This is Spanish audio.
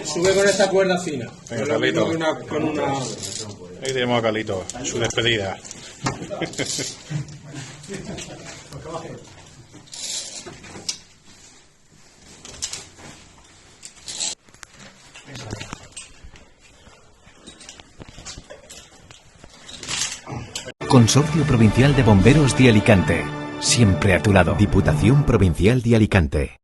sube con esta cuerda fina. Venga, Carlito. Con una... Ahí tenemos a Carlito, su despedida. Consorcio Provincial de Bomberos de Alicante. Siempre a tu lado. Diputación Provincial de Alicante.